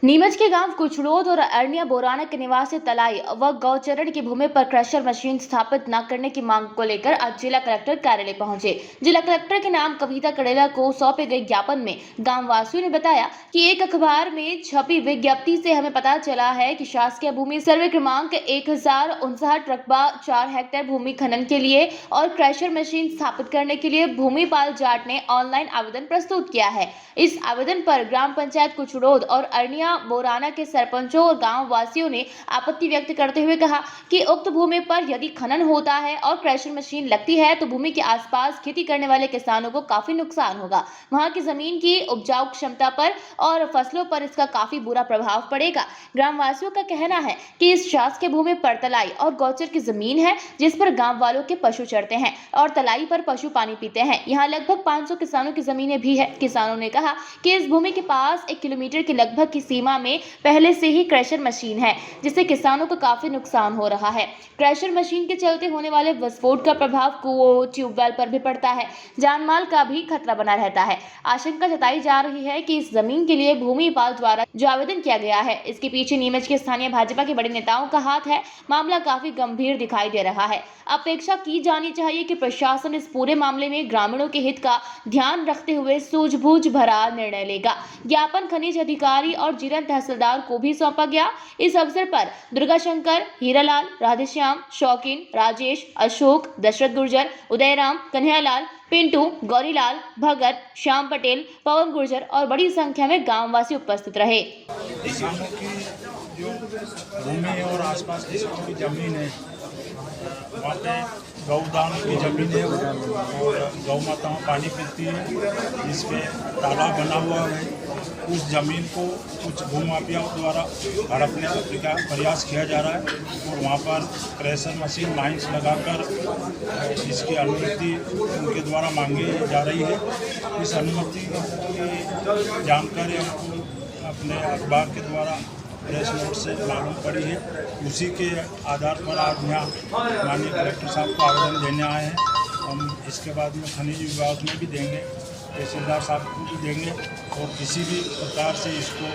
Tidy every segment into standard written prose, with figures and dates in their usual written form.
नीमच के गांव कुचड़ोद और अरनिया बोराना के निवासी तलाई व गौचरण की भूमि पर क्रशर मशीन स्थापित न करने की मांग को लेकर आज जिला कलेक्टर कार्यालय पहुंचे। जिला कलेक्टर के नाम कविता कड़ेला को सौंपे गए ज्ञापन में गांव वासियों ने बताया कि एक अखबार में छपी विज्ञप्ति से हमें पता चला है कि शासकीय भूमि सर्वे क्रमांक 1059 रकबा 4 हेक्टेयर भूमि खनन के लिए और क्रशर मशीन स्थापित करने के लिए भूमिपाल जाट ने ऑनलाइन आवेदन प्रस्तुत किया है। इस आवेदन पर ग्राम पंचायत कुचड़ोद और अरनिया बोराना के सरपंचों और गांव वासियों ने आपत्ति व्यक्त करते हुए कहा कि उक्त भूमि पर यदि खनन होता है और क्रशर मशीन लगती है तो भूमि के आसपास खेती करने वाले किसानों को काफी नुकसान होगा। वहां की जमीन की उपजाऊ क्षमता पर और फसलों पर इसका काफी बुरा प्रभाव पड़ेगा। ग्राम वासियों का कहना है कि इस शासकीय भूमि पर तलाई और गौचर की जमीन है जिस पर गाँव वालों के पशु चरते हैं और तलाई पर पशु पानी पीते हैं। यहाँ लगभग 500 किसानों की जमीनें भी है। किसानों ने कहा कि इस भूमि के पास 1 किलोमीटर की लगभग की सीमा में पहले से ही क्रशर मशीन है जिससे किसानों को काफी नुकसान हो रहा है। क्रशर मशीन के चलते होने वाले विस्फोट का प्रभाव कुओं ट्यूबवेल पर भी पड़ता है। जान माल का भी खतरा बना रहता है। आशंका जताई जा रही है कि इस जमीन के लिए भूमिपाल द्वारा जो आवेदन किया गया है इसके पीछे नीमच के स्थानीय भाजपा के बड़े नेताओं का हाथ है। मामला काफी गंभीर दिखाई दे रहा है। अपेक्षा की जानी चाहिए कि प्रशासन इस पूरे मामले में ग्रामीणों के हित का ध्यान रखते हुए सूझबूझ भरा निर्णय लेगा। ज्ञापन खनिज अधिकारी और जिला तहसीलदार को भी सौंपा गया। इस अवसर पर दुर्गा शंकर, हीरालाल, राधेश्याम, शौकीन, राजेश, अशोक, दशरथ गुर्जर, उदयराम, कन्हैयालाल, पिंटू, गौरीलाल, भगत, श्याम पटेल, पवन गुर्जर और बड़ी संख्या में गांववासी उपस्थित रहे। किसानों की जो भूमि और आसपास किसानों की जमीन है वहाँ पे गौदान की जमीन है और गौ माताओं पानी पीती है। इस पे तालाब बना हुआ है। उस जमीन को कुछ भूमाफियाओं द्वारा हड़पने का प्रयास किया जा रहा है और वहाँ पर क्रशर मशीन माइंस लगाकर इसकी अनुमति उनके द्वारा मांगी जा रही है। इस अनुमति की जानकारी हमको अपने अखबार के द्वारा प्रेस नोट से मालूम पड़ी है। उसी के आधार पर आज यहाँ माननीय कलेक्टर साहब को आवेदन देने आए हैं। हम इसके बाद में खनिज विभाग में भी देंगे, तहसीलदार साहब को भी देंगे और किसी भी प्रकार से इसको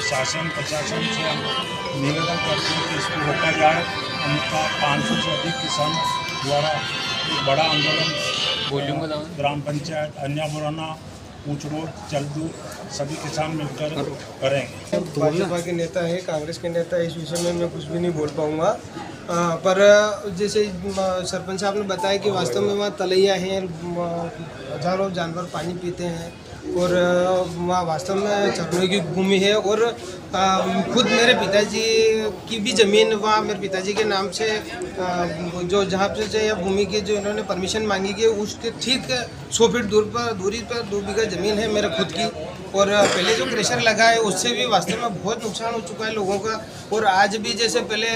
शासन प्रशासन से हम निवेदन करते हैं कि इसको रोका जाए। उनका 500 से अधिक किसान द्वारा एक बड़ा आंदोलन ग्राम पंचायत अरनिया बोराना, कुचड़ोद, चलदू सभी किसान मिलकर करेंगे। भाजपा के नेता है, कांग्रेस के नेता, इस विषय में मैं कुछ भी नहीं बोल पाऊँगा। पर जैसे सरपंच साहब ने बताया कि वास्तव में वहाँ तलैया हैं, हजारों जानवर पानी पीते हैं और वहाँ वास्तव में चरने की भूमि है और खुद मेरे पिताजी की भी ज़मीन वहाँ मेरे पिताजी के नाम से जो जहाँ से यह भूमि की जो इन्होंने परमिशन मांगी गई उसके ठीक 100 फीट दूरी पर 2 बीघा ज़मीन है मेरे खुद की। और पहले जो क्रशर लगा है उससे भी वास्तव में बहुत नुकसान हो चुका है लोगों का। और आज भी जैसे पहले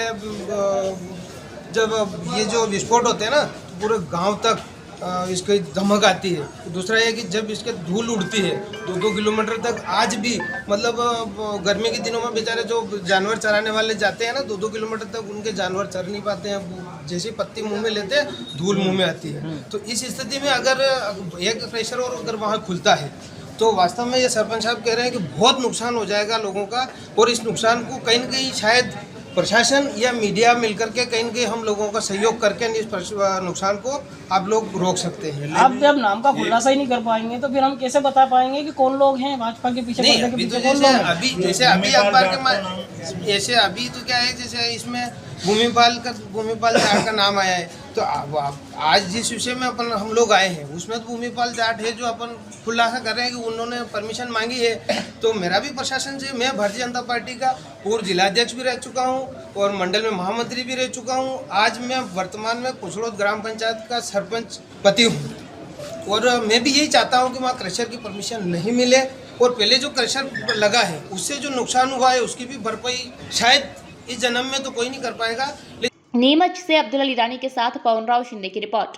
जब ये जो विस्फोट होते हैं ना तो पूरे गांव तक इसकी धमक आती है। दूसरा ये कि जब इसके धूल उड़ती है 2-2 किलोमीटर तक, आज भी मतलब गर्मी के दिनों में बेचारे जो जानवर चराने वाले जाते हैं ना 2-2 किलोमीटर तक उनके जानवर चर नहीं पाते हैं। जैसे पत्ती मुंह में लेते हैं धूल मुंह में आती है। तो इस स्थिति में अगर एक क्रशर और अगर वहाँ खुलता है तो वास्तव में ये सरपंच साहब कह रहे हैं कि बहुत नुकसान हो जाएगा लोगों का। और इस नुकसान को कहीं न कहीं शायद प्रशासन या मीडिया मिलकर के कहीं न कहीं हम लोगों का सहयोग करके इस नुकसान को आप लोग रोक सकते हैं। आप जब नाम का खुलासा ही नहीं कर पाएंगे तो फिर हम कैसे बता पाएंगे कि कौन लोग हैं भाजपा के पीछे? नहीं, अभी तो जैसे अभी अखबार के ऐसे अभी तो क्या है, जैसे इसमें भूमिपाल जाट का नाम आया है। तो आज जिस विषय में अपन हम लोग आए हैं उसमें तो भूमिपाल जाट है जो अपन खुलासा कर रहे हैं कि उन्होंने परमिशन मांगी है। तो मेरा भी प्रशासन से, मैं भारतीय जनता पार्टी का पूर्व जिलाध्यक्ष भी रह चुका हूं और मंडल में महामंत्री भी रह चुका हूं। आज मैं वर्तमान में कुचड़ोद ग्राम पंचायत का सरपंच पति हूँ और मैं भी यही चाहता हूँ कि वहाँ क्रशर की परमिशन नहीं मिले और पहले जो क्रशर लगा है उससे जो नुकसान हुआ है उसकी भी भरपाई शायद इस जन्म में तो कोई नहीं कर पाएगा। नीमच से अब्दुल अली रानी के साथ पवन राव शिंदे की रिपोर्ट।